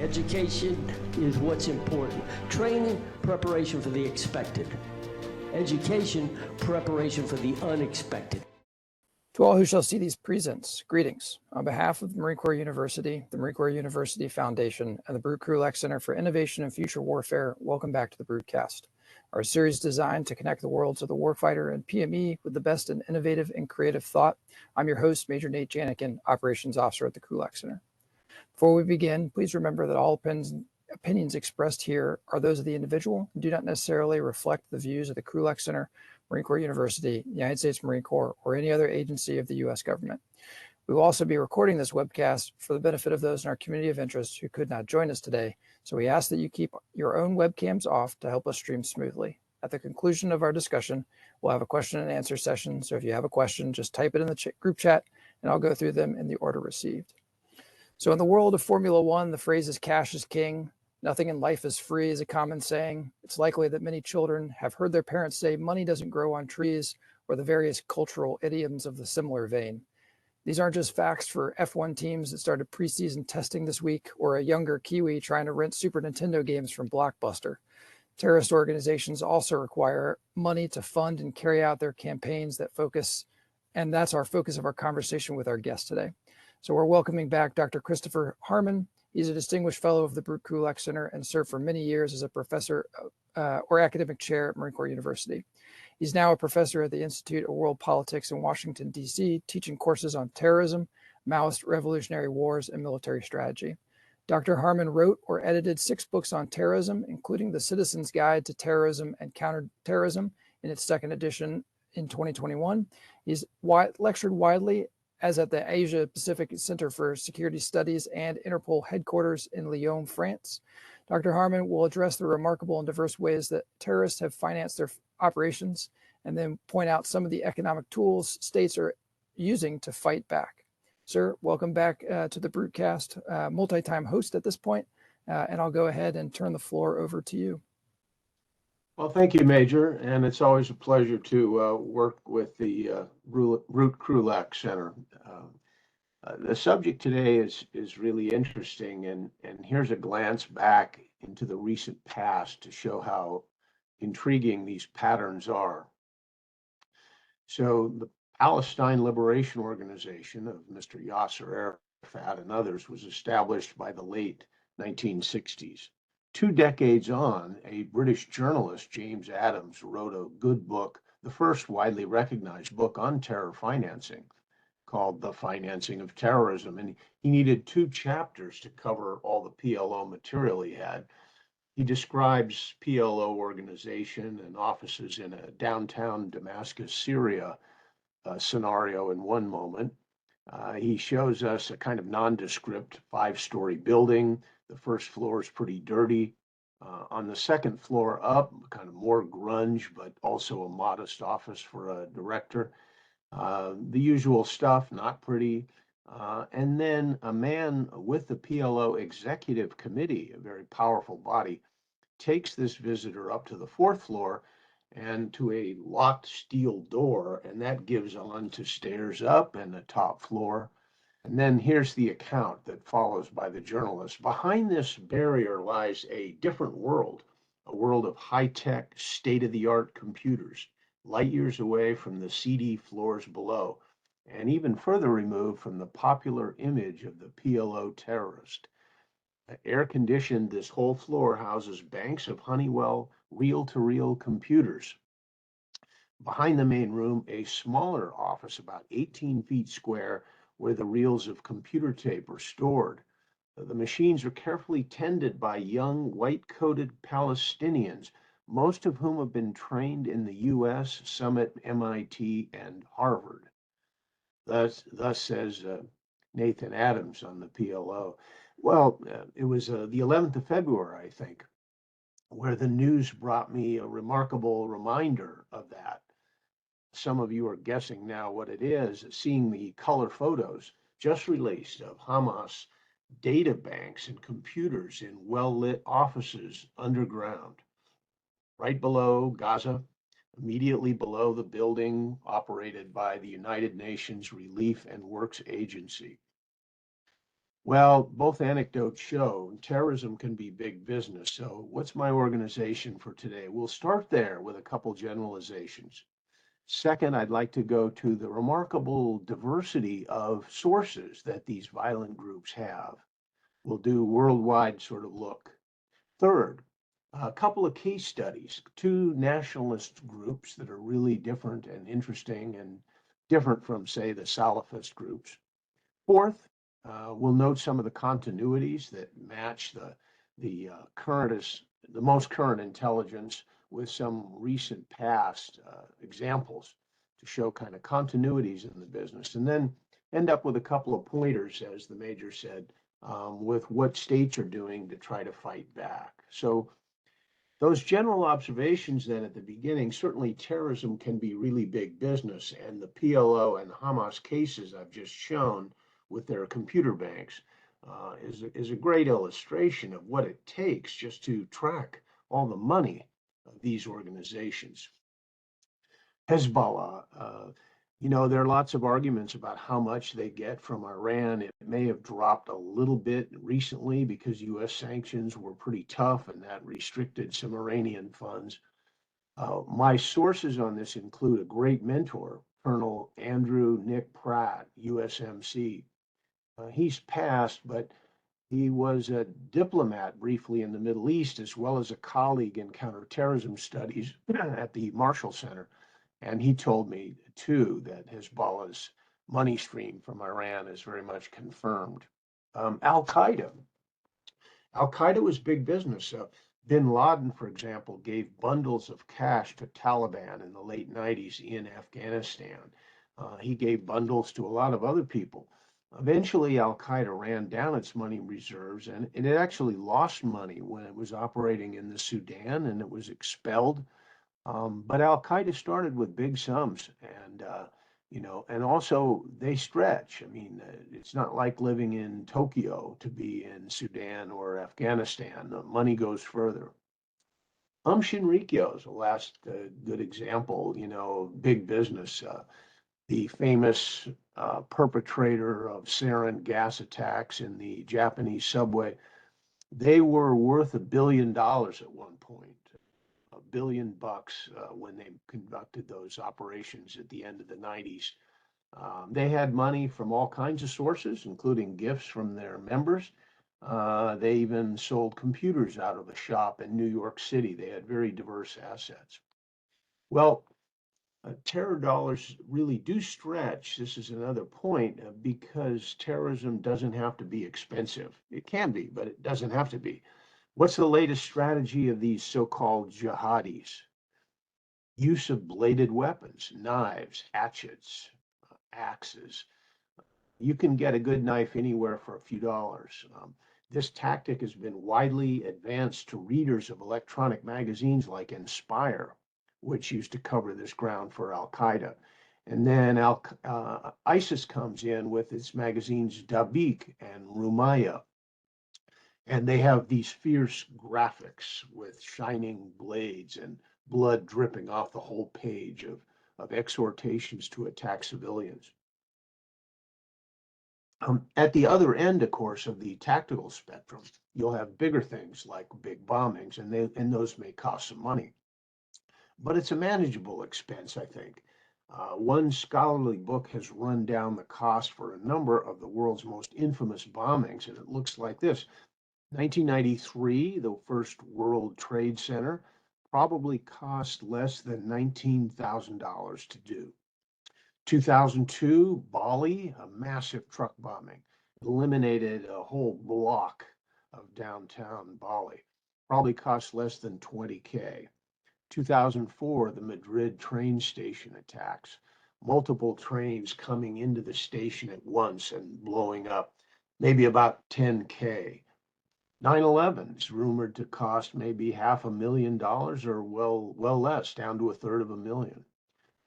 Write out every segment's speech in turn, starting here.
Education is what's important. Training, preparation for the expected. Education, preparation for the unexpected. To all who shall see these presents, greetings. On behalf of the Marine Corps University, the Marine Corps University Foundation, and the Krulak Center for Innovation and Future Warfare, welcome back to the Broadcast, our series designed to connect the worlds of the warfighter and PME with the best in innovative and creative thought. I'm your host, Major Nate Janikin, Operations Officer at the Krulak Center. Before we begin, please remember that all opinions expressed here are those of the individual and do not necessarily reflect the views of the Krulak Center, Marine Corps University, United States Marine Corps, or any other agency of the U.S. government. We will also be recording this webcast for the benefit of those in our community of interest who could not join us today, so we ask that you keep your own webcams off to help us stream smoothly. At the conclusion of our discussion, we'll have a question and answer session, so if you have a question, just type it in the group chat, and I'll go through them in the order received. So in the world of Formula One, the phrase is cash is king. Nothing in life is free is a common saying. It's likely that many children have heard their parents say money doesn't grow on trees, or the various cultural idioms of the similar vein. These aren't just facts for F1 teams that started preseason testing this week, or a younger Kiwi trying to rent Super Nintendo games from Blockbuster. Terrorist organizations also require money to fund and carry out their campaigns that focus, and that's our focus of our conversation with our guest today. So we're welcoming back Dr. Christopher Harmon. He's a distinguished fellow of the Krulak Center and served for many years as a professor or academic chair at Marine Corps University. He's now a professor at the Institute of World Politics in Washington, D.C., teaching courses on terrorism, Maoist revolutionary wars, and military strategy. Dr. Harmon wrote or edited 6 books on terrorism, including The Citizen's Guide to Terrorism and Counterterrorism in its 2nd edition in 2021. He's lectured widely as at the Asia Pacific Center for Security Studies and Interpol headquarters in Lyon, France. Dr. Harmon will address the remarkable and diverse ways that terrorists have financed their operations, and then point out some of the economic tools states are using to fight back. Sir, welcome back to the Broadcast, multi-time host at this point, and I'll go ahead and turn the floor over to you. Well, thank you, Major, and it's always a pleasure to work with the Root Krulak Center. The subject today is really interesting, and here's a glance back into the recent past to show how intriguing these patterns are. So the Palestine Liberation Organization of Mr. Yasser Arafat and others was established by the late 1960s. 2 decades on, a British journalist, James Adams, wrote a good book, the first widely recognized book on terror financing, called The Financing of Terrorism. And he needed 2 chapters to cover all the PLO material he had. He describes PLO organization and offices in a downtown Damascus, Syria scenario in one moment. He shows us a kind of nondescript 5-story building. The first floor is pretty dirty. On the 2nd floor up, kind of more grunge, but also a modest office for a director. The usual stuff, not pretty. And then a man with the PLO Executive Committee, a very powerful body, takes this visitor up to the 4th floor and to a locked steel door, and that gives on to stairs up and the top floor. And then here's the account that follows by the journalist. Behind this barrier lies a different world, a world of high-tech, state-of-the-art computers, light years away from the seedy floors below, and even further removed from the popular image of the PLO terrorist. Air-conditioned, this whole floor houses banks of Honeywell reel-to-reel computers. Behind the main room, a smaller office about 18 feet square, where the reels of computer tape are stored. The machines are carefully tended by young white-coated Palestinians, most of whom have been trained in the US, some at MIT and Harvard. Thus says Nathan Adams on the PLO. Well, it was the 11th of February, I think, where the news brought me a remarkable reminder of that. Some of you are guessing now what it is, seeing the color photos just released of Hamas data banks and computers in well-lit offices underground, right below Gaza, immediately below the building operated by the United Nations Relief and Works Agency. Well, both anecdotes show terrorism can be big business. So what's my organization for today? We'll start there with a couple generalizations. Second, I'd like to go to the remarkable diversity of sources that these violent groups have. We'll do worldwide sort of look. Third, a couple of case studies, two nationalist groups that are really different and interesting and different from, say, the Salafist groups. Fourth, we'll note some of the continuities that match the most current intelligence with some recent past examples to show kind of continuities in the business, and then end up with a couple of pointers, as the major said, with what states are doing to try to fight back. So those general observations then at the beginning, certainly terrorism can be really big business, and the PLO and Hamas cases I've just shown with their computer banks is a great illustration of what it takes just to track all the money of these organizations. Hezbollah, there are lots of arguments about how much they get from Iran. It may have dropped a little bit recently because US sanctions were pretty tough and that restricted some Iranian funds. My sources on this include a great mentor, Colonel Andrew Nick Pratt, USMC. He's passed, but he was a diplomat briefly in the Middle East, as well as a colleague in counterterrorism studies at the Marshall Center. And he told me too that Hezbollah's money stream from Iran is very much confirmed. Al Qaeda. Al Qaeda was big business. Bin Laden, for example, gave bundles of cash to Taliban in the late 90s in Afghanistan. He gave bundles to a lot of other people. Eventually, Al Qaeda ran down its money reserves, and it actually lost money when it was operating in the Sudan and it was expelled. But Al Qaeda started with big sums, and also they stretch. I mean, it's not like living in Tokyo to be in Sudan or Afghanistan. The money goes further. Shinrikyo is the last good example. Big business. The famous perpetrator of sarin gas attacks in the Japanese subway. They were worth $1 billion at one point. $1 billion when they conducted those operations at the end of the 90s. They had money from all kinds of sources, including gifts from their members. They even sold computers out of a shop in New York City. They had very diverse assets. Well, terror dollars really do stretch. This is another point because terrorism doesn't have to be expensive. It can be, but it doesn't have to be. What's the latest strategy of these so-called jihadis? Use of bladed weapons, knives, hatchets, axes. You can get a good knife anywhere for a few dollars. This tactic has been widely advanced to readers of electronic magazines like Inspire, which used to cover this ground for Al Qaeda. And then ISIS comes in with its magazines Dabiq and Rumaya. And they have these fierce graphics with shining blades and blood dripping off the whole page of exhortations to attack civilians. At the other end, of course, of the tactical spectrum, you'll have bigger things like big bombings, and those may cost some money. But it's a manageable expense, I think. One scholarly book has run down the cost for a number of the world's most infamous bombings, and it looks like this. 1993, the first World Trade Center probably cost less than $19,000 to do. 2002, Bali, a massive truck bombing, eliminated a whole block of downtown Bali. Probably cost less than 20K. 2004, the Madrid train station attacks, multiple trains coming into the station at once and blowing up, maybe about 10K. 9/11 is rumored to cost maybe $500,000 or well less, down to $1/3 of a million.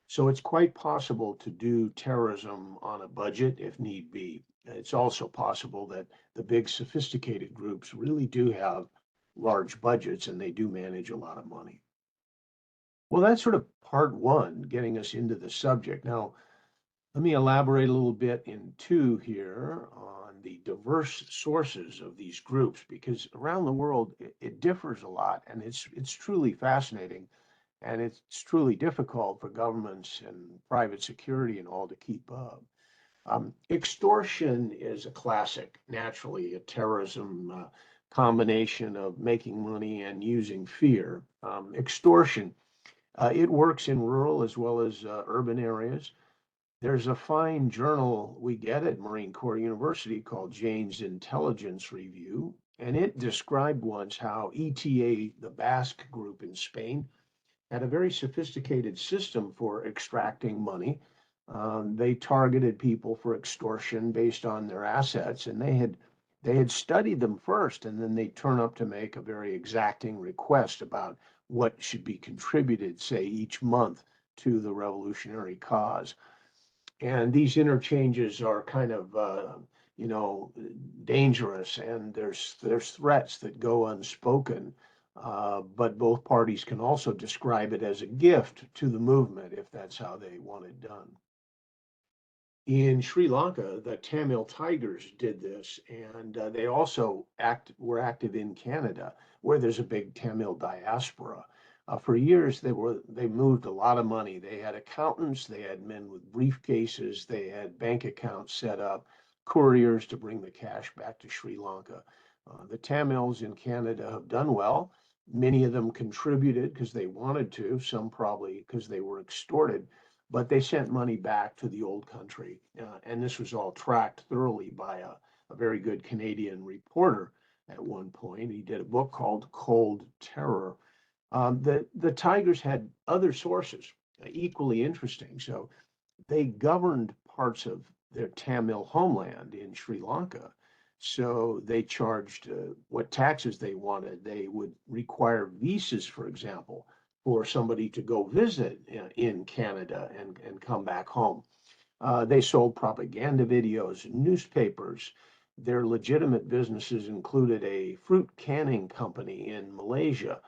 So it's quite possible to do terrorism on a budget if need be. It's also possible that the big sophisticated groups really do have large budgets and they do manage a lot of money. Well, that's sort of part one, getting us into the subject. Now, let me elaborate a little bit in two here on the diverse sources of these groups, because around the world it differs a lot, and it's truly fascinating, and it's truly difficult for governments and private security and all to keep up. Extortion is a classic, naturally, a terrorism combination of making money and using fear. Extortion, it works in rural as well as urban areas. There's a fine journal we get at Marine Corps University called Jane's Intelligence Review, and it described once how ETA, the Basque group in Spain, had a very sophisticated system for extracting money. They targeted people for extortion based on their assets, and they had studied them first, and then they turn up to make a very exacting request about what should be contributed, say, each month to the revolutionary cause. And these interchanges are kind of, you know, dangerous, and there's threats that go unspoken. But both parties can also describe it as a gift to the movement if that's how they want it done. In Sri Lanka, the Tamil Tigers did this, and they also were active in Canada, where there's a big Tamil diaspora. For years, they moved a lot of money. They had accountants, they had men with briefcases, they had bank accounts set up, couriers to bring the cash back to Sri Lanka. The Tamils in Canada have done well. Many of them contributed because they wanted to, some probably because they were extorted, but they sent money back to the old country. And this was all tracked thoroughly by a very good Canadian reporter at one point. He did a book called Cold Terror. The Tigers had other sources, equally interesting. So they governed parts of their Tamil homeland in Sri Lanka. So they charged what taxes they wanted. They would require visas, for example, for somebody to go visit in Canada and come back home. They sold propaganda videos, newspapers. Their legitimate businesses included a fruit canning company in Malaysia.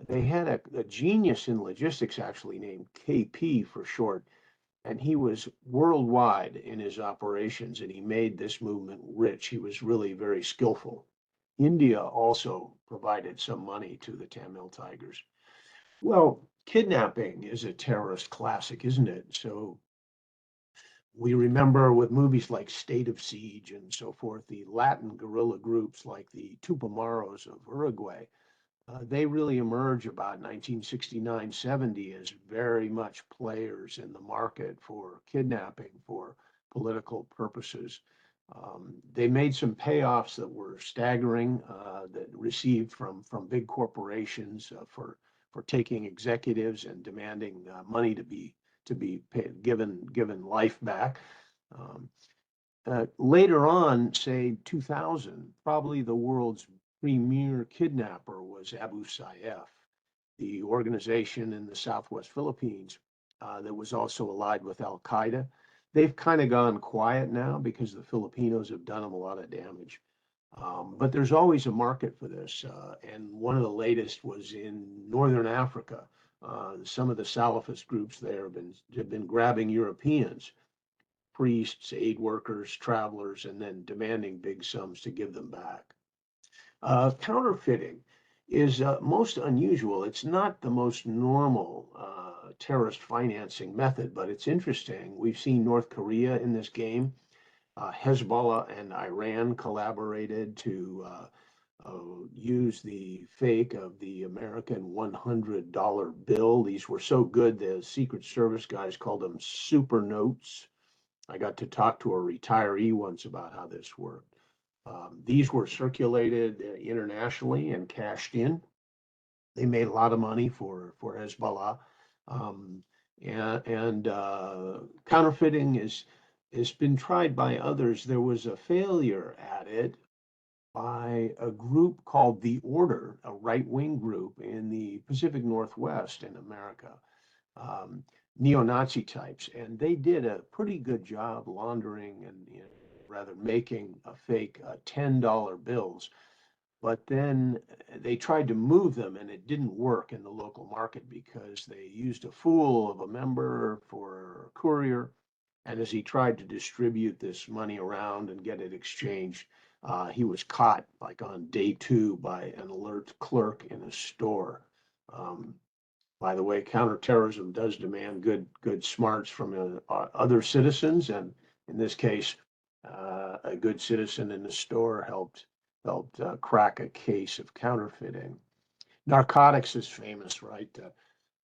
They had a genius in logistics, actually, named KP for short, and he was worldwide in his operations, and he made this movement rich. He was really very skillful. India also provided some money to the Tamil Tigers. Well, kidnapping is a terrorist classic, isn't it? So we remember with movies like State of Siege and so forth, the Latin guerrilla groups like the Tupamaros of Uruguay. They really emerge about 1969-70 as very much players in the market for kidnapping for political purposes. They made some payoffs that were staggering, that received from big corporations for taking executives and demanding money to be given life back. Um, Later on, say 2000, probably the world's premier kidnapper was Abu Sayyaf, the organization in the Southwest Philippines that was also allied with Al Qaeda. They've kind of gone quiet now because the Filipinos have done them a lot of damage. But there's always a market for this. And one of the latest was in Northern Africa. Some of the Salafist groups there have been grabbing Europeans, priests, aid workers, travelers, and then demanding big sums to give them back. Counterfeiting is most unusual. It's not the most normal terrorist financing method, but it's interesting. We've seen North Korea in this game. Hezbollah and Iran collaborated to use the fake of the American $100 bill. These were so good, the Secret Service guys called them super notes. I got to talk to a retiree once about how this worked. These were circulated internationally and cashed in. They made a lot of money for Hezbollah. Um, and counterfeiting has been tried by others. There was a failure at it by a group called The Order, a right-wing group in the Pacific Northwest in America. Um, Neo-Nazi types, and they did a pretty good job laundering and rather making a fake $10 bills. But then they tried to move them, and it didn't work in the local market because they used a fool of a member for a courier. And as he tried to distribute this money around and get it exchanged, he was caught like on day 2 by an alert clerk in a store. Um, by the way, counterterrorism does demand good smarts from other citizens, and in this case, a good citizen in the store helped crack a case of counterfeiting. Narcotics is famous, right?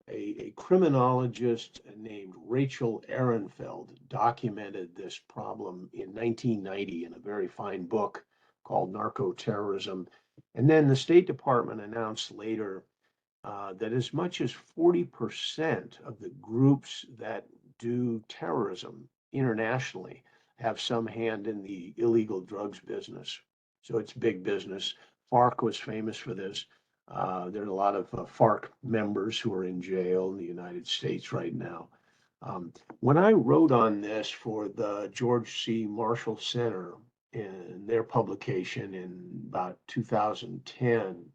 A criminologist named Rachel Ehrenfeld documented this problem in 1990 in a very fine book called Narco-Terrorism. And then the State Department announced later that as much as 40% of the groups that do terrorism internationally have some hand in the illegal drugs business. So it's big business. FARC was famous for this. There are a lot of FARC members who are in jail in the United States right now. When I wrote on this for the George C. Marshall Center in their publication in about 2010,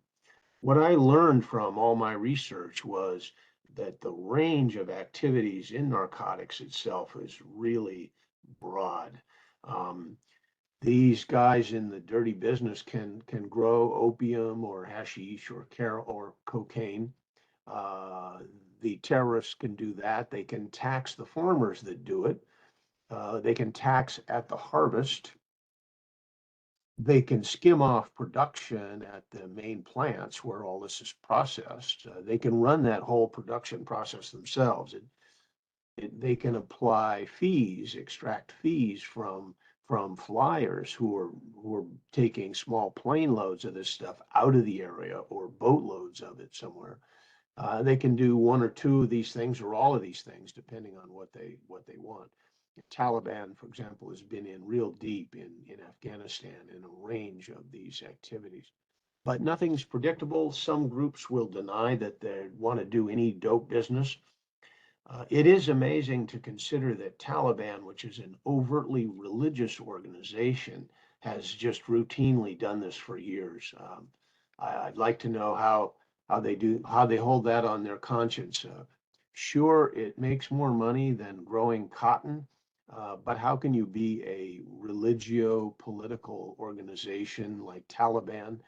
what I learned from all my research was that the range of activities in narcotics itself is really broad. Um, these guys in the dirty business can grow opium or hashish or cocaine. Uh, the terrorists can do that. They can tax the farmers that do it. They can tax at the harvest. They can skim off production at the main plants where all this is processed. They can run that whole production process themselves. They can apply fees, extract fees from flyers who are taking small plane loads of this stuff out of the area or boatloads of it somewhere. They can do one or two of these things or all of these things, depending on what they want. Taliban, for example, has been in real deep in Afghanistan in a range of these activities. But nothing's predictable. Some groups will deny that they want to do any dope business. It is amazing to consider that Taliban, which is an overtly religious organization, has just routinely done this for years. I'd like to know how they hold that on their conscience. Sure, it makes more money than growing cotton, but how can you be a religio-political organization like Taliban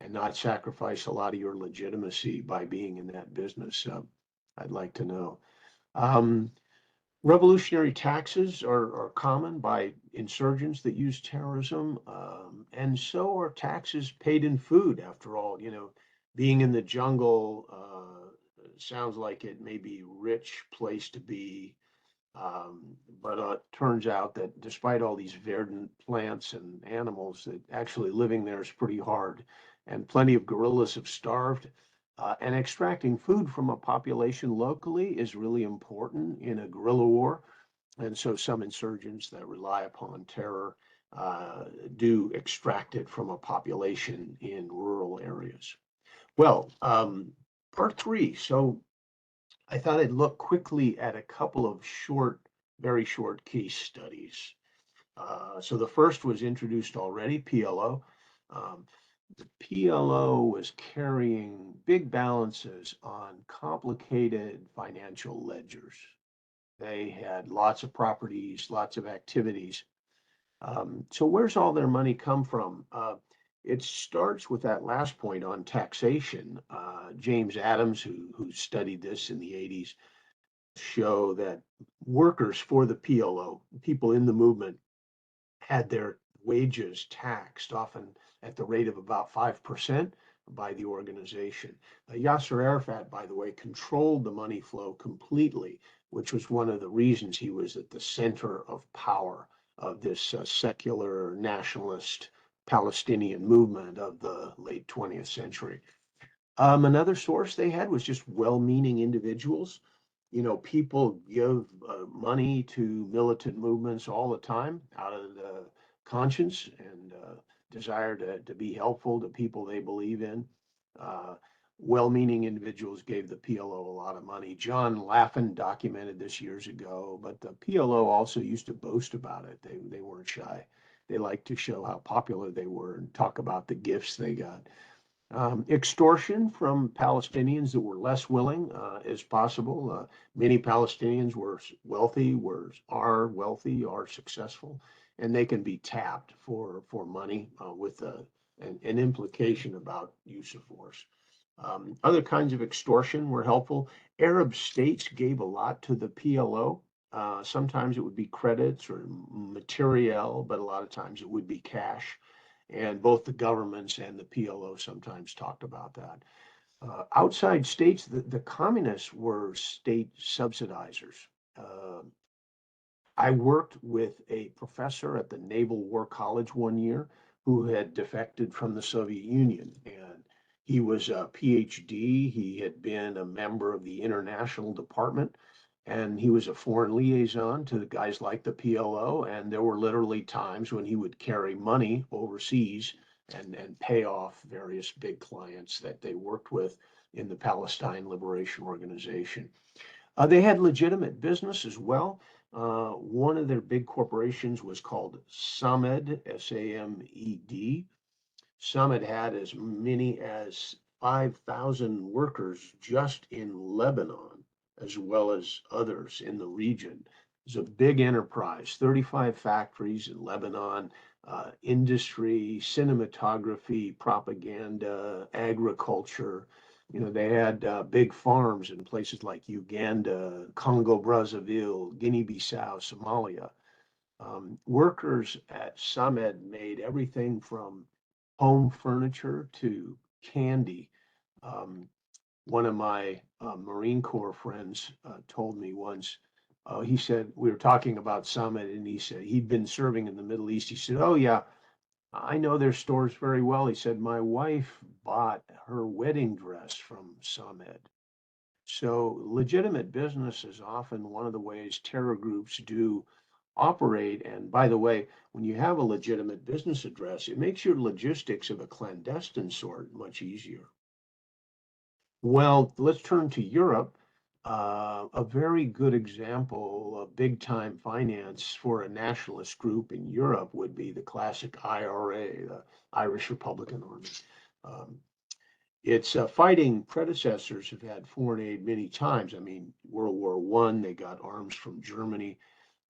and not sacrifice a lot of your legitimacy by being in that business? I'd like to know. Um, Revolutionary taxes are common by insurgents that use terrorism, and so are taxes paid in food. After all, being in the jungle sounds like it may be a rich place to be, but it turns out that despite all these verdant plants and animals, that actually living there is pretty hard, and plenty of gorillas have starved. And extracting food from a population locally is really important in a guerrilla war. And so some insurgents that rely upon terror do extract it from a population in rural areas. Well, part 3. So I thought I'd look quickly at a couple of very short case studies. So the first was introduced already, PLO. Um, the PLO was carrying big balances on complicated financial ledgers. They had lots of properties, lots of activities. So where's all their money come from? It starts with that last point on taxation. James Adams, who studied this in the 80s, show that workers for the PLO, people in the movement, had their wages taxed, often at the rate of about 5% by the organization. Yasser Arafat, by the way, controlled the money flow completely, which was one of the reasons he was at the center of power of this secular nationalist Palestinian movement of the late 20th century. Another source they had was just well-meaning individuals. People give money to militant movements all the time out of the conscience and desire to be helpful to people they believe in. Uh, Well-meaning individuals gave the PLO a lot of money. John Laffin documented this years ago, but the PLO also used to boast about it. They weren't shy. They liked to show how popular they were and talk about the gifts they got. Extortion from Palestinians that were less willing is possible. Many Palestinians are wealthy, are successful, and they can be tapped for money with an implication about use of force. Other kinds of extortion were helpful. Arab states gave a lot to the PLO. Sometimes it would be credits or materiel, but a lot of times it would be cash. And both the governments and the PLO sometimes talked about that. Outside states, the communists were state subsidizers. Uh, I worked with a professor at the Naval War College one year who had defected from the Soviet Union. And he was a PhD. He had been a member of the international department. And he was a foreign liaison to the guys like the PLO. And there were literally times when he would carry money overseas and pay off various big clients that they worked with in the Palestine Liberation Organization. They had legitimate business as well. One of their big corporations was called Samed, Samed. Samed had as many as 5,000 workers just in Lebanon, as well as others in the region. It was a big enterprise, 35 factories in Lebanon, industry, cinematography, propaganda, agriculture. They had big farms in places like Uganda, Congo, Brazzaville, Guinea-Bissau, Somalia. Workers at Samed made everything from home furniture to candy. Um, One of my Marine Corps friends told me once, he said, we were talking about Summit, and he said he'd been serving in the Middle East. He said, "Oh, yeah, I know their stores very well." He said, "My wife bought her wedding dress from Summit." So legitimate business is often one of the ways terror groups do operate. And by the way, when you have a legitimate business address, it makes your logistics of a clandestine sort much easier. Well, let's turn to Europe. A very good example of big time finance for a nationalist group in Europe would be the classic IRA, the Irish Republican Army. Um, its fighting predecessors have had foreign aid many times. I mean, World War One, they got arms from Germany.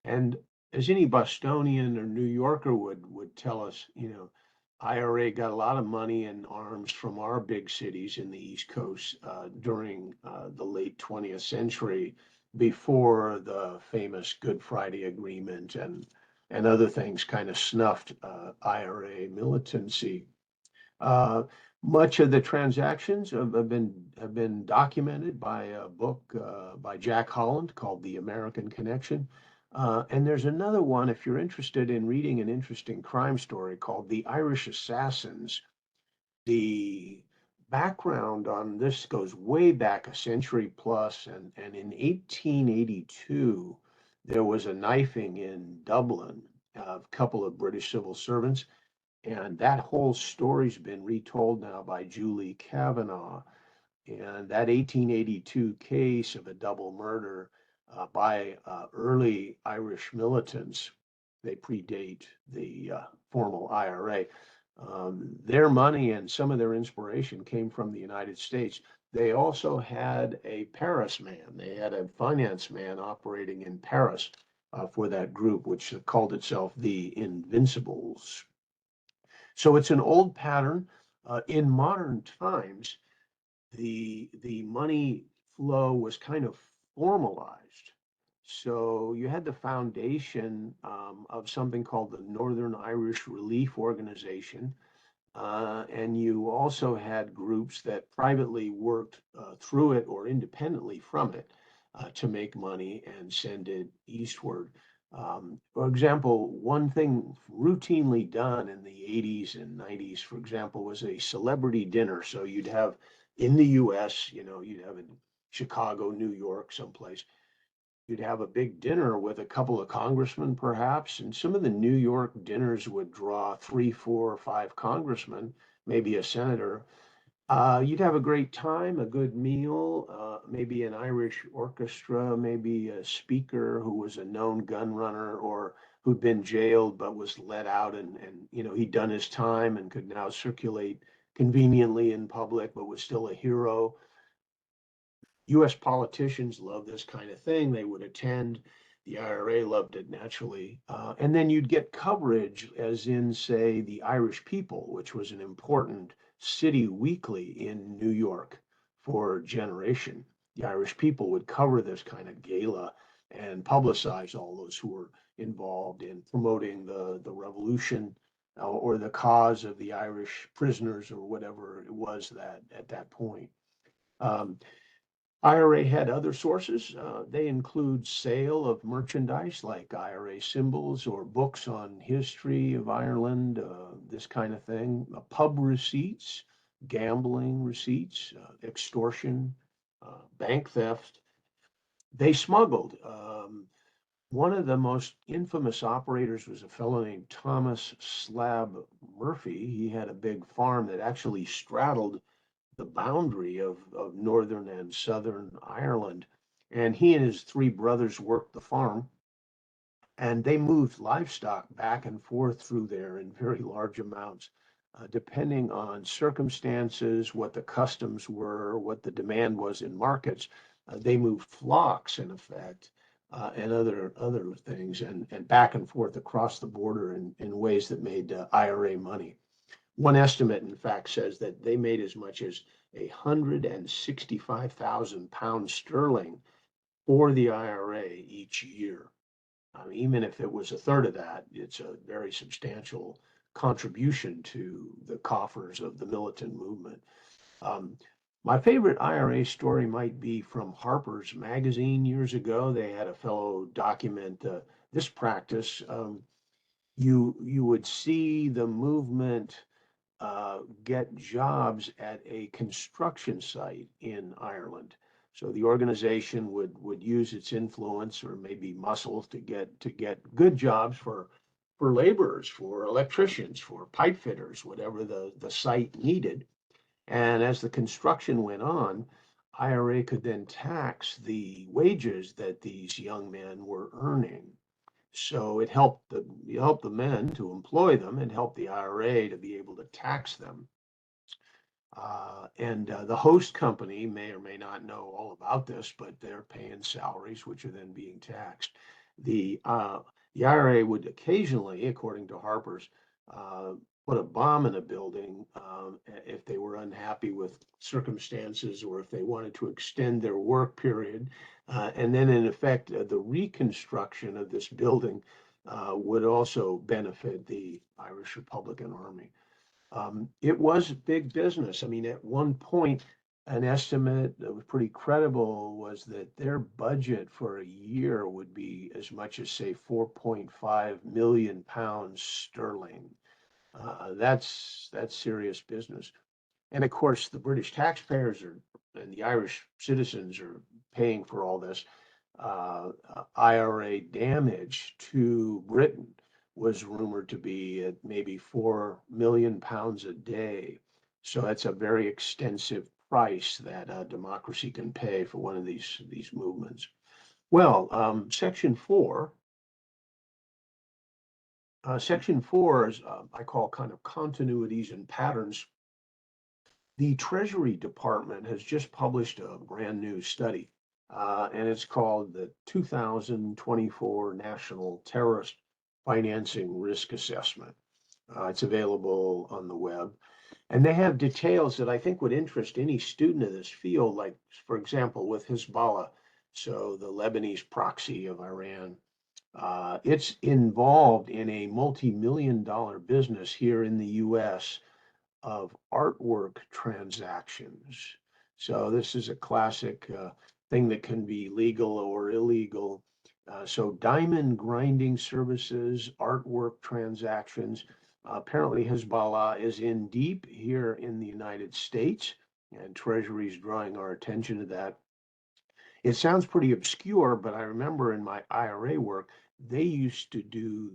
And as any Bostonian or New Yorker would tell us, IRA got a lot of money and arms from our big cities in the East Coast during the late 20th century, before the famous Good Friday Agreement and other things kind of snuffed IRA militancy. Uh, Much of the transactions have been documented by a book by Jack Holland called The American Connection. And there's another one, if you're interested in reading an interesting crime story, called The Irish Assassins. The background on this goes way back a century plus, and in 1882, there was a knifing in Dublin of a couple of British civil servants. And that whole story's been retold now by Julie Kavanaugh. And that 1882 case of a double murder by early Irish militants, they predate the formal IRA. Their money and some of their inspiration came from the United States. They also had a Paris man, they had a finance man operating in Paris for that group, which called itself the Invincibles. So it's an old pattern. In modern times, the money flow was kind of formalized. So you had the foundation of something called the Northern Irish Relief Organization, and you also had groups that privately worked through it or independently from it to make money and send it eastward. For example, one thing routinely done in the 80s and 90s, for example, was a celebrity dinner. So you'd have in the US, you'd have in Chicago, New York, someplace, you'd have a big dinner with a couple of congressmen, perhaps, and some of the New York dinners would draw three, four, or five congressmen, maybe a senator. You'd have a great time, a good meal, maybe an Irish orchestra, maybe a speaker who was a known gun runner or who'd been jailed but was let out and he'd done his time and could now circulate conveniently in public, but was still a hero. US politicians love this kind of thing. They would attend. The IRA loved it naturally. And then you'd get coverage, as in, say, the Irish People, which was an important city weekly in New York for a generation. The Irish People would cover this kind of gala and publicize all those who were involved in promoting the revolution or the cause of the Irish prisoners or whatever it was that at that point. Um, IRA had other sources. They include sale of merchandise like IRA symbols or books on history of Ireland, this kind of thing, pub receipts, gambling receipts, extortion, bank theft. They smuggled. One of the most infamous operators was a fellow named Thomas Slab Murphy. He had a big farm that actually straddled the boundary of northern and southern Ireland. And he and his three brothers worked the farm, and they moved livestock back and forth through there in very large amounts, depending on circumstances, what the customs were, what the demand was in markets. They moved flocks, in effect, and other things, and back and forth across the border in ways that made IRA money. One estimate, in fact, says that they made as much as 165,000 pounds sterling for the IRA each year. Even if it was a third of that, it's a very substantial contribution to the coffers of the militant movement. Um, my favorite IRA story might be from Harper's Magazine years ago. They had a fellow document this practice. You would see the movement get jobs at a construction site in Ireland. So the organization would use its influence or maybe muscle to get good jobs for laborers, for electricians, for pipe fitters, whatever the site needed. And as the construction went on, IRA could then tax the wages that these young men were earning. So it helped the men to employ them and helped the IRA to be able to tax them. And the host company may or may not know all about this, but they're paying salaries, which are then being taxed. The IRA would occasionally, according to Harper's, put a bomb in a building if they were unhappy with circumstances or if they wanted to extend their work period. And then, in effect, the reconstruction of this building would also benefit the Irish Republican Army. It was big business. At one point, an estimate that was pretty credible was that their budget for a year would be as much as, say, 4.5 million pounds sterling. That's serious business. And of course, the British taxpayers and the Irish citizens are paying for all this. IRA damage to Britain was rumored to be at maybe 4 million pounds a day. So that's a very extensive price that democracy can pay for one of these movements. Well, Section 4 is, I call kind of continuities and patterns. The Treasury Department has just published a brand new study, and it's called the 2024 National Terrorist Financing Risk Assessment. It's available on the web. And they have details that I think would interest any student of this field, like, for example, with Hezbollah, so the Lebanese proxy of Iran. It's involved in a multi-million-dollar business here in the US of artwork transactions. So this is a classic thing that can be legal or illegal. So diamond grinding services, artwork transactions. Apparently Hezbollah is in deep here in the United States, and Treasury's drawing our attention to that. It sounds pretty obscure, but I remember in my IRA work, they used to do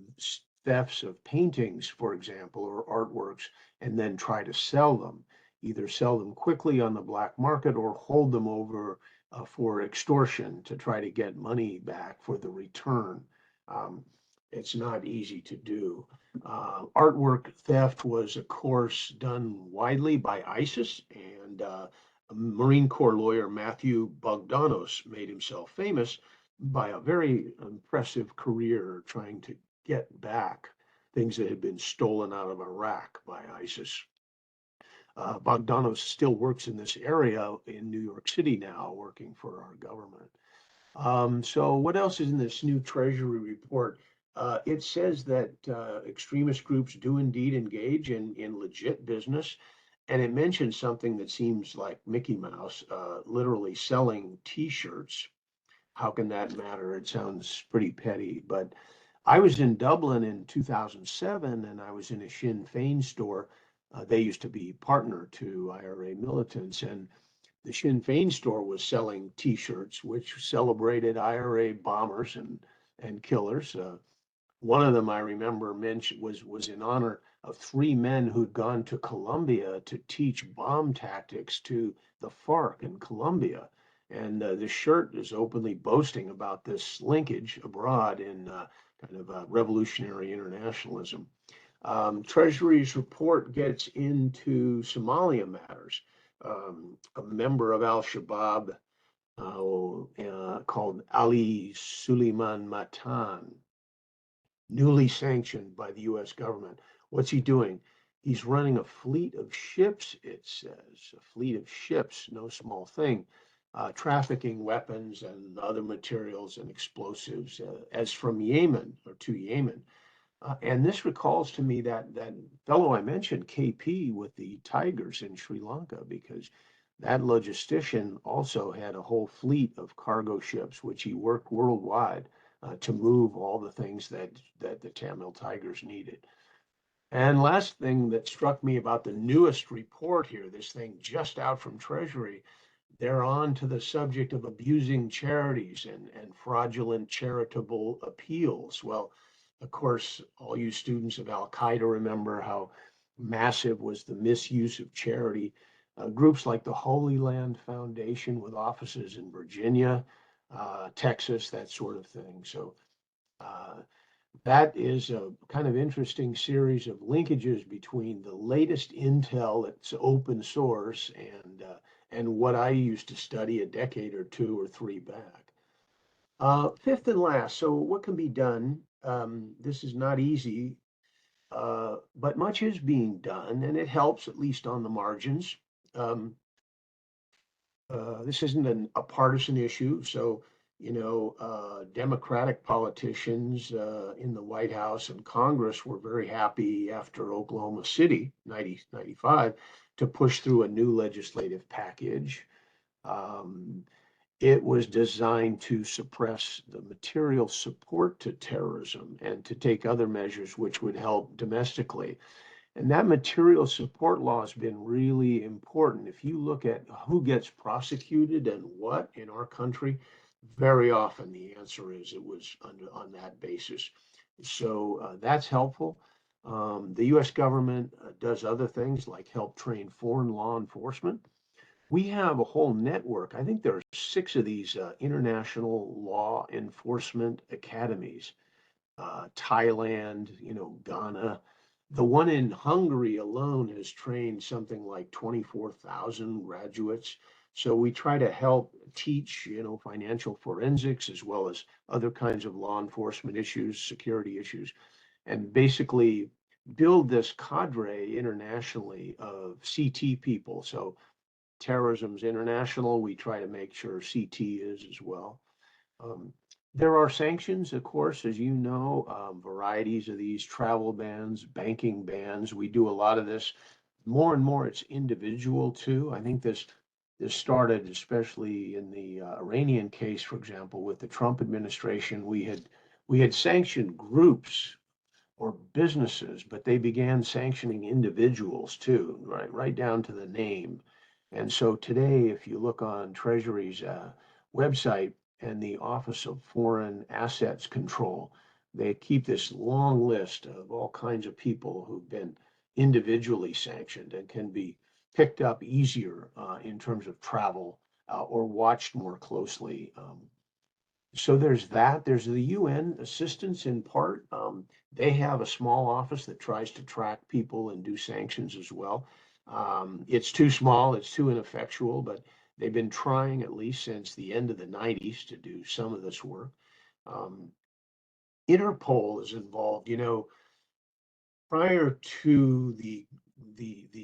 thefts of paintings, for example, or artworks, and then try to sell them, either sell them quickly on the black market or hold them over for extortion to try to get money back for the return. Um, It's not easy to do. Artwork theft was, of course, done widely by ISIS, and Marine Corps lawyer Matthew Bogdanos made himself famous by a very impressive career trying to get back things that had been stolen out of Iraq by ISIS. Bogdanos still works in this area in New York City now, working for our government. So what else is in this new Treasury report? It says that extremist groups do indeed engage in legit business. And it mentions something that seems like Mickey Mouse, literally selling T-shirts. How can that matter? It sounds pretty petty. But I was in Dublin in 2007, and I was in a Sinn Féin store. They used to be partner to IRA militants, and the Sinn Féin store was selling T-shirts which celebrated IRA bombers and killers. One of them I remember mentioned was in honor of three men who'd gone to Colombia to teach bomb tactics to the FARC in Colombia. And the shirt is openly boasting about this linkage abroad in kind of revolutionary internationalism. Treasury's report gets into Somalia matters. A member of Al-Shabaab called Ali Suleiman Matan, newly sanctioned by the US government. What's he doing? He's running a fleet of ships, it says, a fleet of ships, no small thing, trafficking weapons and other materials and explosives as from Yemen or to Yemen. And this recalls to me that fellow I mentioned, KP, with the tigers in Sri Lanka, because that logistician also had a whole fleet of cargo ships, which he worked worldwide to move all the things that the Tamil tigers needed. And last thing that struck me about the newest report here, this thing just out from Treasury, they're on to the subject of abusing charities and fraudulent charitable appeals. Well, of course, all you students of Al Qaeda remember how massive was the misuse of charity. Groups like the Holy Land Foundation with offices in Virginia, Texas, that sort of thing. So uh, that is a kind of interesting series of linkages between the latest intel that's open source and what I used to study a decade or two or three back. Fifth and last, so what can be done? This is not easy, but much is being done, and it helps at least on the margins. Um, this isn't a partisan issue, so Democratic politicians in the White House and Congress were very happy after Oklahoma City, 95, to push through a new legislative package. Um, it was designed to suppress the material support to terrorism and to take other measures which would help domestically. And that material support law has been really important. If you look at who gets prosecuted and what in our country, very often the answer is it was on that basis. So that's helpful. The US government does other things like help train foreign law enforcement. We have a whole network. I think there are 6 of these international law enforcement academies. Thailand, Ghana. The one in Hungary alone has trained something like 24,000 graduates. So we try to help teach, financial forensics as well as other kinds of law enforcement issues, security issues, and basically build this cadre internationally of CT people. So terrorism's international. We try to make sure CT is as well. Um, there are sanctions, of course, as you know, varieties of these travel bans, banking bans. We do a lot of this. More and more, it's individual too. I think this started especially in the Iranian case, for example, with the Trump administration. We had sanctioned groups or businesses, but they began sanctioning individuals too, right down to the name. And so today, if you look on Treasury's website and the Office of Foreign Assets Control, they keep this long list of all kinds of people who've been individually sanctioned and can be picked up easier in terms of travel or watched more closely. So there's that. There's the UN assistance in part. They have a small office that tries to track people and do sanctions as well. It's too small, it's too ineffectual, but they've been trying at least since the end of the 90s to do some of this work. Um, Interpol is involved. Prior to the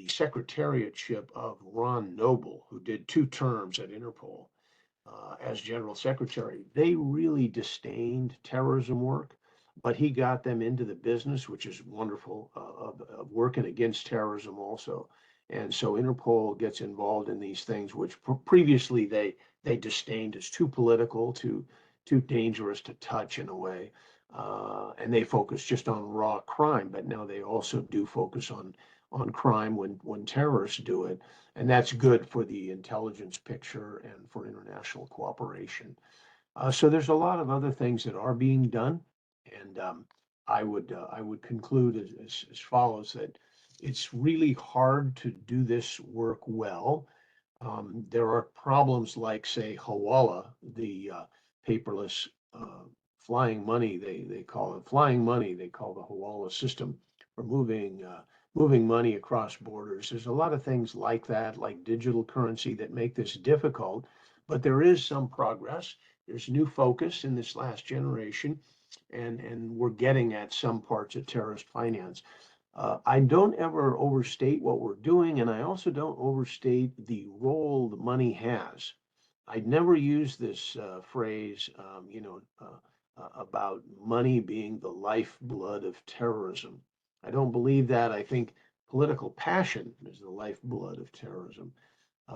secretariatship of Ron Noble, who did 2 terms at Interpol as general secretary, they really disdained terrorism work, but he got them into the business, which is wonderful, of working against terrorism also. And so Interpol gets involved in these things, which previously they disdained as too political, too dangerous to touch in a way. And they focus just on raw crime, but now they also do focus on crime when terrorists do it. And that's good for the intelligence picture and for international cooperation. So there's a lot of other things that are being done. And I would conclude as follows, that it's really hard to do this work well. There are problems like, say, Hawala, the paperless flying money, they call it flying money, they call the Hawala system for moving money across borders. There's a lot of things like that, like digital currency, that make this difficult, but there is some progress. There's new focus in this last generation, and we're getting at some parts of terrorist finance. I don't ever overstate what we're doing, and I also don't overstate the role the money has. I'd never use this phrase, about money being the lifeblood of terrorism. I don't believe that. I think political passion is the lifeblood of terrorism.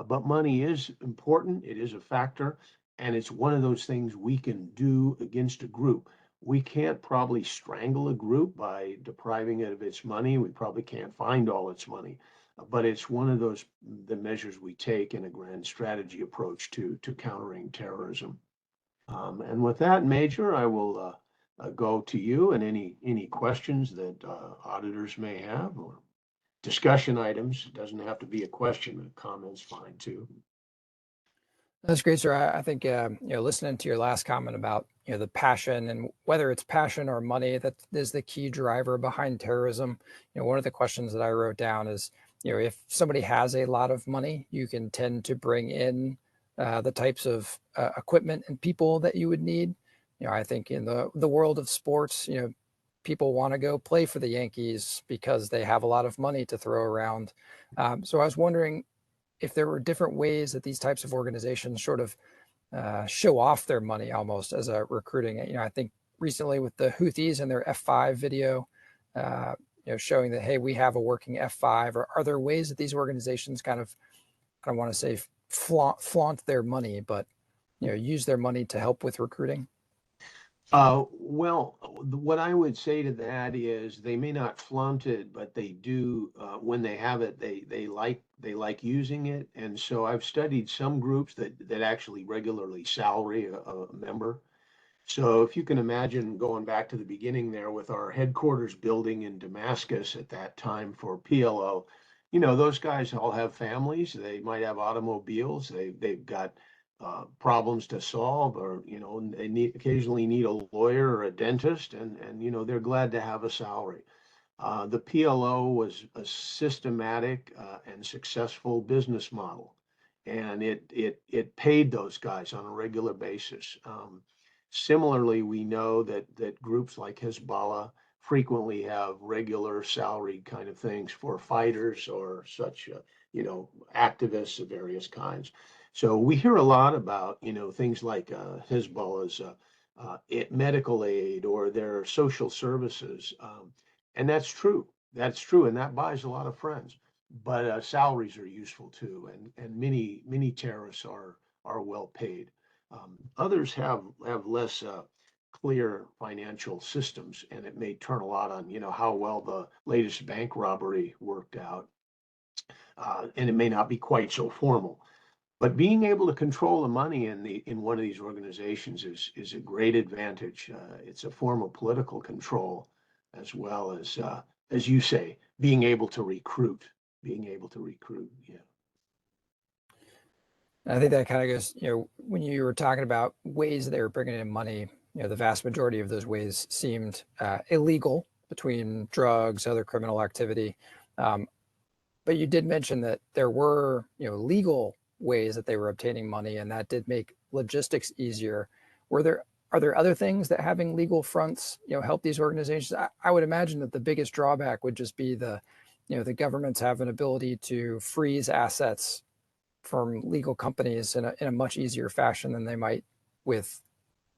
But money is important. It is a factor. And it's one of those things we can do against a group. We can't probably strangle a group by depriving it of its money. We probably can't find all its money. But it's one of the measures we take in a grand strategy approach to countering terrorism. And with that, Major, I will go to you, and any questions that auditors may have, or discussion items. It doesn't have to be a question, a comment's fine too. That's great, sir. I think listening to your last comment about the passion, and whether it's passion or money, that is the key driver behind terrorism. One of the questions that I wrote down is, if somebody has a lot of money, you can tend to bring in the types of equipment and people that you would need. I think in the world of sports, people want to go play for the Yankees because they have a lot of money to throw around. So I was wondering if there were different ways that these types of organizations sort of show off their money almost as a recruiting. I think recently with the Houthis and their F5 video, showing that, hey, we have a working F5. Or are there ways that these organizations I don't want to say flaunt their money, but use their money to help with recruiting? Well, what I would say to that is they may not flaunt it, but they do, when they have it, they like using it. And so I've studied some groups that actually regularly salary a member. So if you can imagine going back to the beginning there with our headquarters building in Damascus at that time for PLO, those guys all have families. They might have automobiles. They've got problems to solve, or they occasionally need a lawyer or a dentist, and they're glad to have a salary. The PLO was a systematic and successful business model, and it paid those guys on a regular basis. Similarly, we know that groups like Hezbollah frequently have regular salaried kind of things for fighters or such, activists of various kinds. So we hear a lot about, things like Hezbollah's medical aid or their social services. And that's true. That's true. And that buys a lot of friends. But salaries are useful too. And many terrorists are well paid. Others have less clear financial systems, and it may turn a lot on, how well the latest bank robbery worked out. And it may not be quite so formal. But being able to control the money in one of these organizations is a great advantage. It's a form of political control, as well as you say, being able to recruit. Yeah. And I think that kind of goes, when you were talking about ways they were bringing in money, the vast majority of those ways seemed illegal, between drugs, other criminal activity. But you did mention that there were, legal ways that they were obtaining money, and that did make logistics easier. Are there other things that having legal fronts, help these organizations? I would imagine that the biggest drawback would just be the governments have an ability to freeze assets from legal companies in a much easier fashion than they might with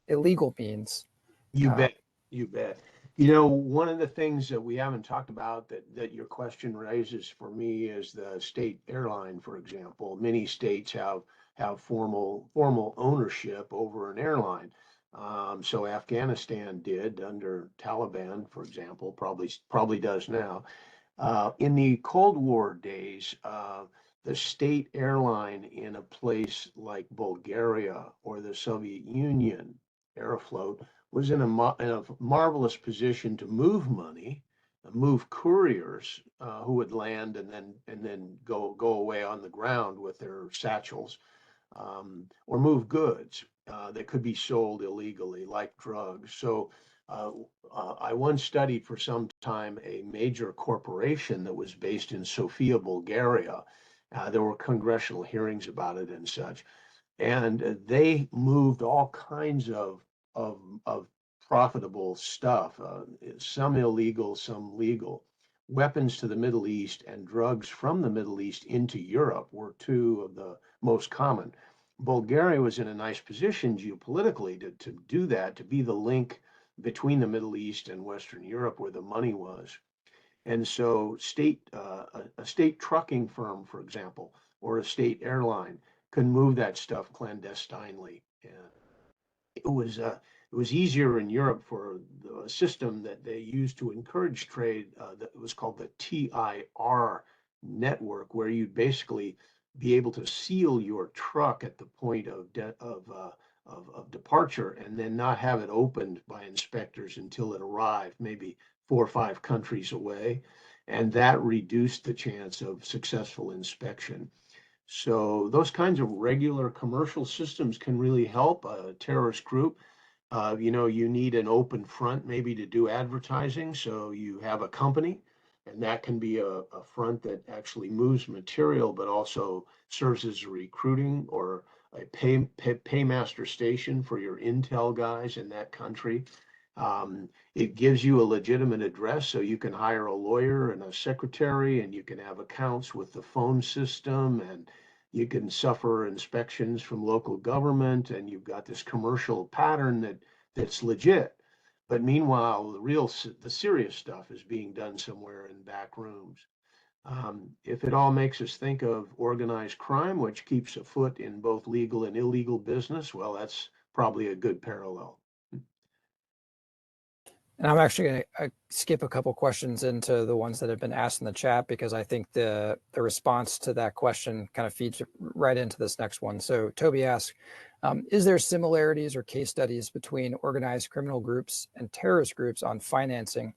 illegal means. You Uh, bet. You bet. One of the things that we haven't talked about that your question raises for me is the state airline, for example. Many states have formal ownership over an airline. So Afghanistan did under Taliban, for example, probably does now. In the Cold War days, the state airline in a place like Bulgaria or the Soviet Union, Aeroflot, was in a marvelous position to move money, move couriers who would land and then go away on the ground with their satchels, or move goods that could be sold illegally, like drugs. So uh, I once studied for some time a major corporation that was based in Sofia, Bulgaria. There were congressional hearings about it and such, and they moved all kinds of profitable stuff, some illegal, some legal. Weapons to the Middle East and drugs from the Middle East into Europe were two of the most common. Bulgaria was in a nice position geopolitically to do that, to be the link between the Middle East and Western Europe where the money was. And so a state trucking firm, for example, or a state airline can move that stuff clandestinely. And it was easier in Europe for the system that they used to encourage trade, that was called the TIR network, where you'd basically be able to seal your truck at the point of departure and then not have it opened by inspectors until it arrived, maybe 4 or 5 countries away. And that reduced the chance of successful inspection. So those kinds of regular commercial systems can really help a terrorist group. You need an open front maybe to do advertising. So you have a company, and that can be a front that actually moves material, but also serves as a recruiting or a paymaster station for your intel guys in that country. It gives you a legitimate address, so you can hire a lawyer and a secretary, and you can have accounts with the phone system, and you can suffer inspections from local government, and you've got this commercial pattern that's legit. But meanwhile, the serious stuff is being done somewhere in back rooms. If it all makes us think of organized crime, which keeps a foot in both legal and illegal business, well, that's probably a good parallel. And I'm actually going to skip a couple questions into the ones that have been asked in the chat, because I think the response to that question kind of feeds right into this next one. So Toby asks, is there similarities or case studies between organized criminal groups and terrorist groups on financing?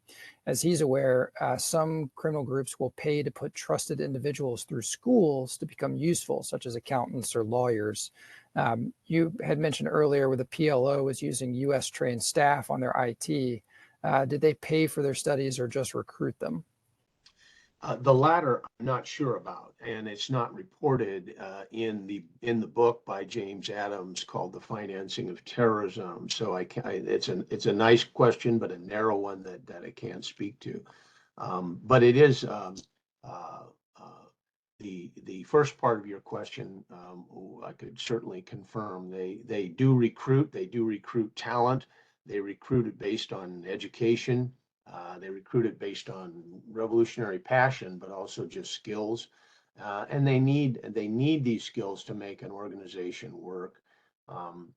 As he's aware, some criminal groups will pay to put trusted individuals through schools to become useful, such as accountants or lawyers. You had mentioned earlier where the PLO was using US trained staff on their IT. Did they pay for their studies or just recruit them? The latter, I'm not sure about, and it's not reported in the book by James Adams called "The Financing of Terrorism." So it's a nice question, but a narrow one that I can't speak to. But it is uh, uh, the first part of your question. I could certainly confirm they do recruit. They do recruit talent. They recruit it based on education. They recruit it based on revolutionary passion, but also just skills. And they need these skills to make an organization work. Um,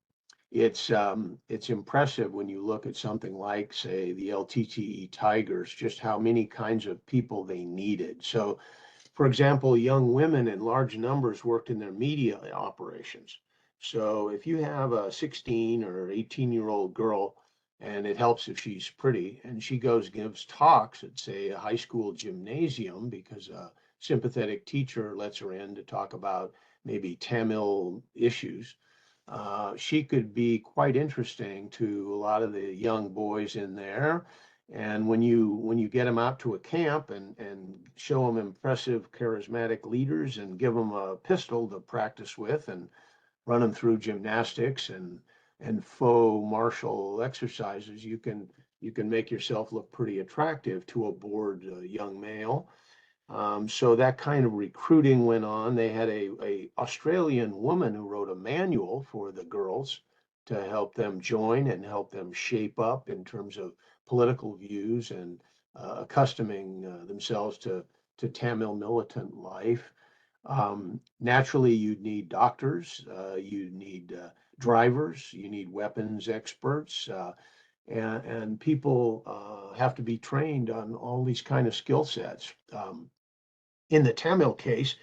it's impressive when you look at something like, say, the LTTE Tigers, just how many kinds of people they needed. So, for example, young women in large numbers worked in their media operations. So if you have a 16 or 18-year-old girl, and it helps if she's pretty, and she goes gives talks at, say, a high school gymnasium, because sympathetic teacher lets her in to talk about maybe Tamil issues, she could be quite interesting to a lot of the young boys in there. And when you get them out to a camp and show them impressive, charismatic leaders and give them a pistol to practice with and run them through gymnastics and faux martial exercises, you can make yourself look pretty attractive to a bored young male. So that kind of recruiting went on. They had a Australian woman who wrote a manual for the girls to help them join and help them shape up in terms of political views and accustoming themselves to Tamil militant life. Naturally, you'd need doctors, you need drivers, you need weapons experts, and people have to be trained on all these kind of skill sets. In the Tamil case,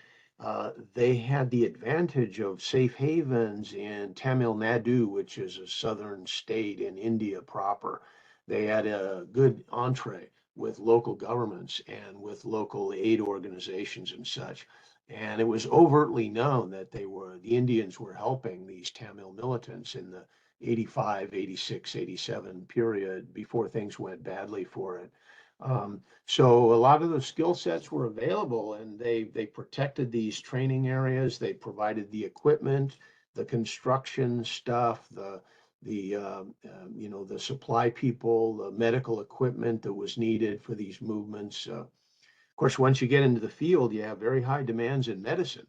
they had the advantage of safe havens in Tamil Nadu, which is a southern state in India proper. They had a good entree with local governments and with local aid organizations and such. And it was overtly known that the Indians were helping these Tamil militants in the 85, 86, 87 period before things went badly for it. So a lot of the skill sets were available, and they protected these training areas. They provided the equipment, the construction stuff, the supply people, the medical equipment that was needed for these movements. Of course, once you get into the field, you have very high demands in medicine.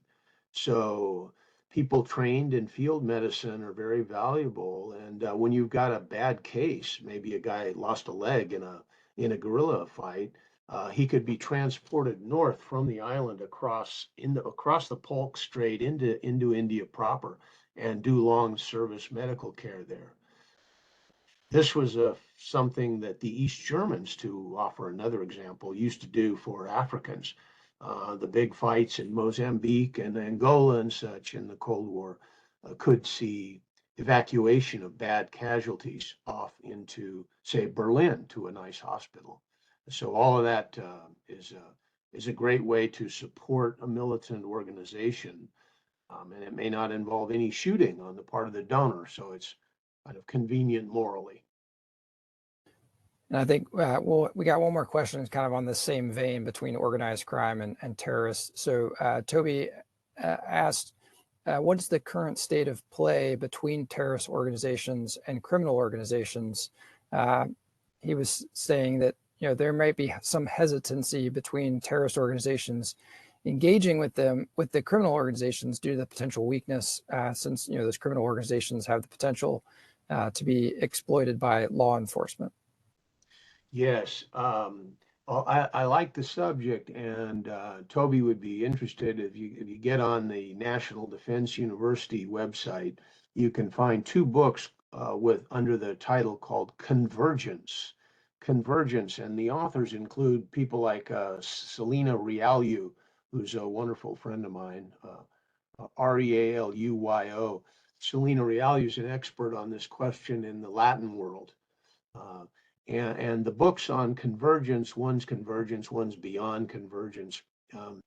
So people trained in field medicine are very valuable. And when you've got a bad case, maybe a guy lost a leg in a guerrilla fight, he could be transported north from the island across the Polk Strait into India proper and do long service medical care there. This was something that the East Germans, to offer another example, used to do for Africans. The big fights in Mozambique and Angola and such in the Cold War could see evacuation of bad casualties off into, say, Berlin to a nice hospital. So all of that is a great way to support a militant organization, and it may not involve any shooting on the part of the donor, so it's kind of convenient morally. And I think we got one more question kind of on the same vein between organized crime and terrorists. So Toby asked, what's the current state of play between terrorist organizations and criminal organizations? He was saying that there might be some hesitancy between terrorist organizations engaging with the criminal organizations due to the potential weakness, since those criminal organizations have the potential to be exploited by law enforcement. Yes, I like the subject, and Toby would be interested if you get on the National Defense University website. You can find two books with under the title called Convergence. Convergence, and the authors include people like Selena Realuyo, who's a wonderful friend of mine, Realuyo. Selena Realuyo is an expert on this question in the Latin world. Uh, and the books on convergence, one's beyond convergence, um,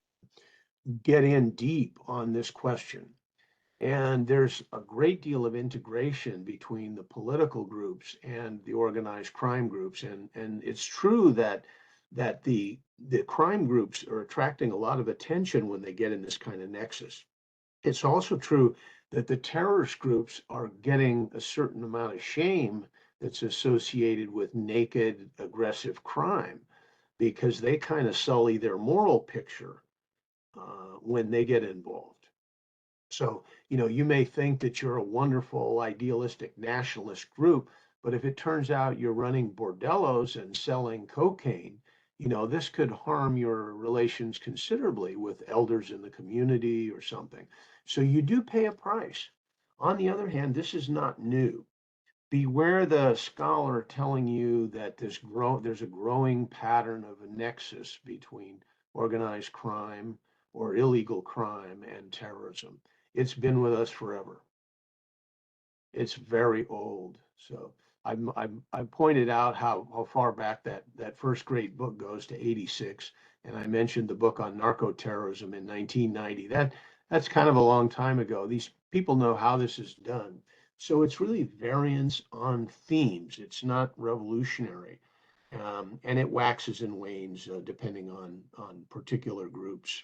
get in deep on this question. And there's a great deal of integration between the political groups and the organized crime groups. And it's true that the crime groups are attracting a lot of attention when they get in this kind of nexus. It's also true that the terrorist groups are getting a certain amount of shame that's associated with naked, aggressive crime because they kind of sully their moral picture when they get involved. So, you may think that you're a wonderful, idealistic nationalist group, but if it turns out you're running bordellos and selling cocaine, this could harm your relations considerably with elders in the community or something. So you do pay a price. On the other hand, this is not new. Beware the scholar telling you that there's a growing pattern of a nexus between organized crime or illegal crime and terrorism. It's been with us forever. It's very old. So I pointed out how far back that first great book goes to 86, And I mentioned the book on narco-terrorism in 1990. That's kind of a long time ago. These people know how this is done. So it's really variance on themes. It's not revolutionary. And it waxes and wanes depending on particular groups.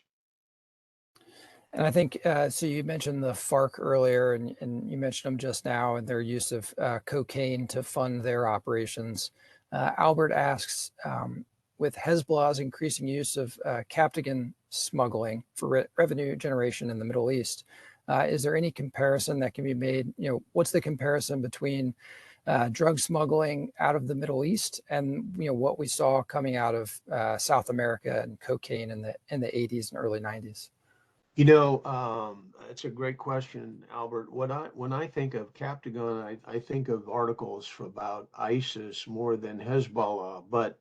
And I think, so you mentioned the FARC earlier, and you mentioned them just now, and their use of cocaine to fund their operations. Albert asks, with Hezbollah's increasing use of captagon smuggling for revenue generation in the Middle East, is there any comparison that can be made? What's the comparison between drug smuggling out of the Middle East and what we saw coming out of South America and cocaine in the 80s and early 90s? It's a great question, Albert. When I think of Captagon, I think of articles about ISIS more than Hezbollah. But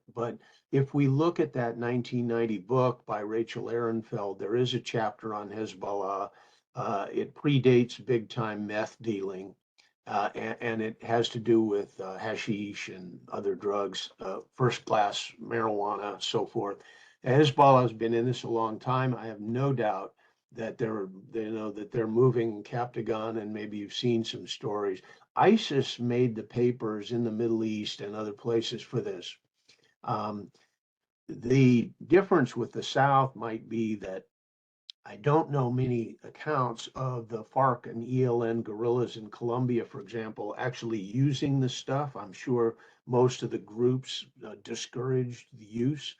if we look at that 1990 book by Rachel Ehrenfeld, there is a chapter on Hezbollah. It predates big time meth dealing, and it has to do with hashish and other drugs, first class marijuana, so forth. Hezbollah has been in this a long time. I have no doubt that they're moving Captagon, and maybe you've seen some stories. ISIS made the papers in the Middle East and other places for this. The difference with the South might be that I don't know many accounts of the FARC and ELN guerrillas in Colombia, for example, actually using the stuff. I'm sure most of the groups discouraged the use.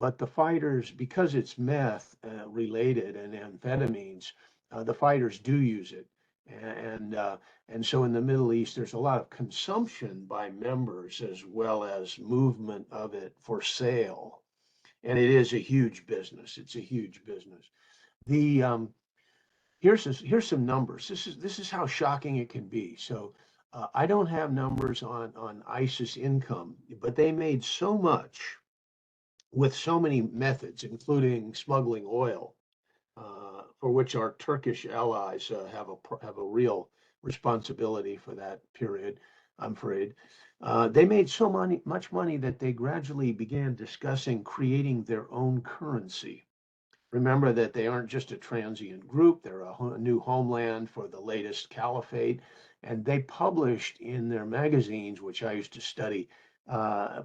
But the fighters, because it's meth related and amphetamines, the fighters do use it. And so in the Middle East, there's a lot of consumption by members as well as movement of it for sale. And it is a huge business. It's a huge business. The here's some numbers. This is how shocking it can be. So I don't have numbers on ISIS income, but they made so much with so many methods, including smuggling oil, for which our Turkish allies have a real responsibility for that period, I'm afraid. They made much money that they gradually began discussing creating their own currency. Remember that they aren't just a transient group, they're a new homeland for the latest caliphate. And they published in their magazines, which I used to study,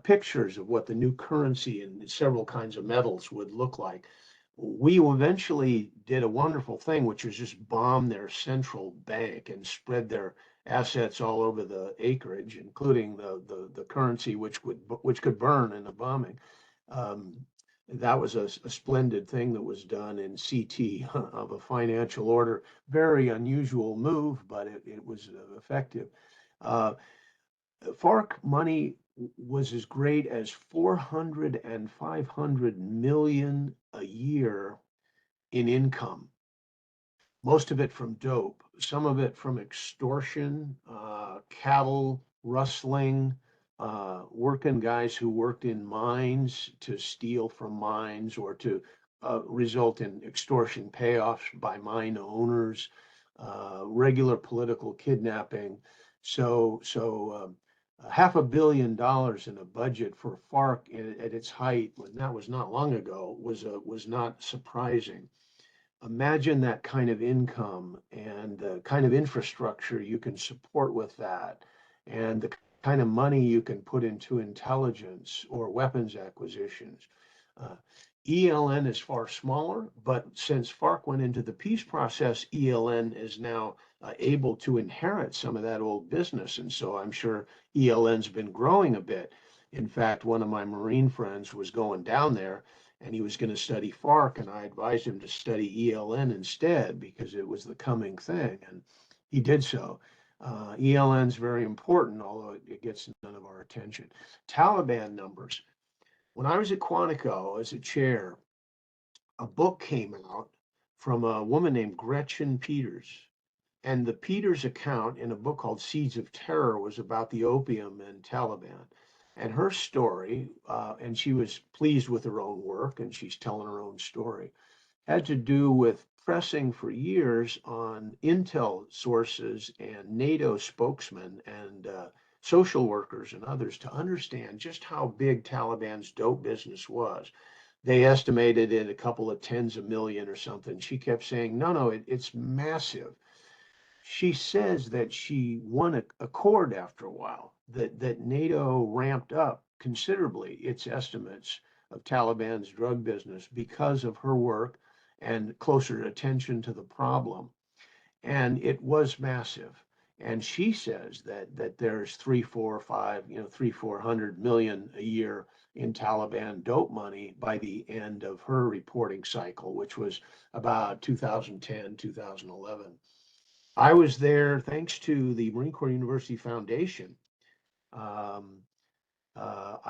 pictures of what the new currency and several kinds of metals would look like. We eventually did a wonderful thing, which was just bomb their central bank and spread their assets all over the acreage, including the currency, which could burn in a bombing. That was a splendid thing that was done in CT of a financial order. Very unusual move, but it was effective. FARC money was as great as 400 and 500 million a year in income. Most of it from dope, some of it from extortion, cattle rustling, working guys who worked in mines to steal from mines or to result in extortion payoffs by mine owners, regular political kidnapping. So $500 million in a budget for FARC at its height, when that was not long ago, was not surprising. Imagine that kind of income and the kind of infrastructure you can support with that, and the kind of money you can put into intelligence or weapons acquisitions. Uh, ELN is far smaller, but since FARC went into the peace process, ELN is now able to inherit some of that old business. And so I'm sure ELN's been growing a bit. In fact, one of my Marine friends was going down there and he was going to study FARC, and I advised him to study ELN instead because it was the coming thing, and he did so. ELN is very important, although it gets none of our attention. Taliban numbers. When I was at Quantico as a chair, a book came out from a woman named Gretchen Peters. And the Peters account in a book called Seeds of Terror was about the opium and Taliban. And her story, and she was pleased with her own work, and she's telling her own story, had to do with pressing for years on intel sources and NATO spokesmen and social workers and others to understand just how big Taliban's dope business was. they estimated it a couple of tens of million or something. She kept saying, no, it's massive. She says that she won a chord after a while, that NATO ramped up considerably its estimates of Taliban's drug business because of her work and closer attention to the problem. And it was massive. And she says that there's 400 million a year in Taliban dope money by the end of her reporting cycle, which was about 2010, 2011. I was there thanks to the Marine Corps University Foundation. I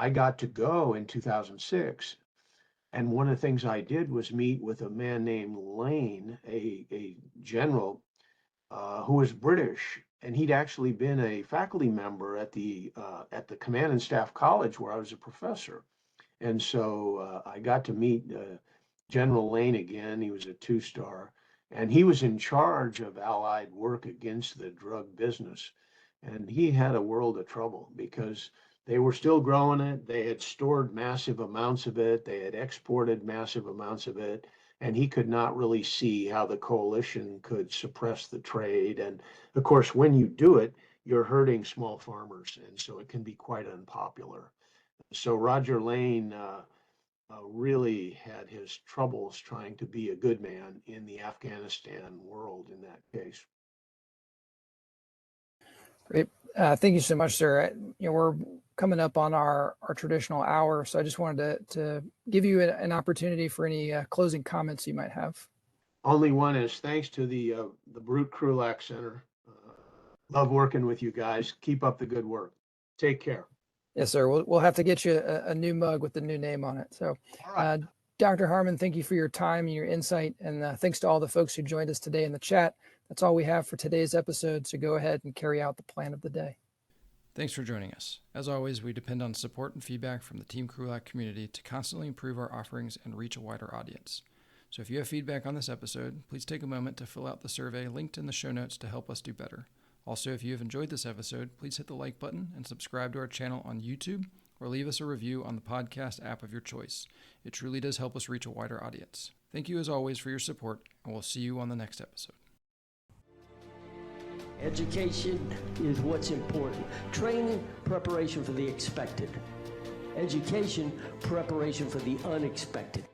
got to go in 2006. And one of the things I did was meet with a man named Lane, a general who was British, and he'd actually been a faculty member at the Command and Staff College where I was a professor. And so I got to meet General Lane again. He was a two-star, and he was in charge of Allied work against the drug business. And he had a world of trouble because they were still growing it. They had stored massive amounts of it. They had exported massive amounts of it. And he could not really see how the coalition could suppress the trade. And of course, when you do it, you're hurting small farmers. And so it can be quite unpopular. So Roger Lane really had his troubles trying to be a good man in the Afghanistan world in that case. Great. Thank you so much, sir. We're coming up on our traditional hour, so I just wanted to give you an opportunity for any closing comments you might have. Only one is thanks to the Brute Krulak Center. Love working with you guys. Keep up the good work. Take care. Yes, sir. We'll have to get you a new mug with the new name on it. So, Right. Dr. Harmon, thank you for your time and your insight, and thanks to all the folks who joined us today in the chat. That's all we have for today's episode, so go ahead and carry out the plan of the day. Thanks for joining us. As always, we depend on support and feedback from the Team Krulak community to constantly improve our offerings and reach a wider audience. So if you have feedback on this episode, please take a moment to fill out the survey linked in the show notes to help us do better. Also, if you have enjoyed this episode, please hit the like button and subscribe to our channel on YouTube or leave us a review on the podcast app of your choice. It truly does help us reach a wider audience. Thank you as always for your support, and we'll see you on the next episode. Education is what's important. Training, preparation for the expected. Education, preparation for the unexpected.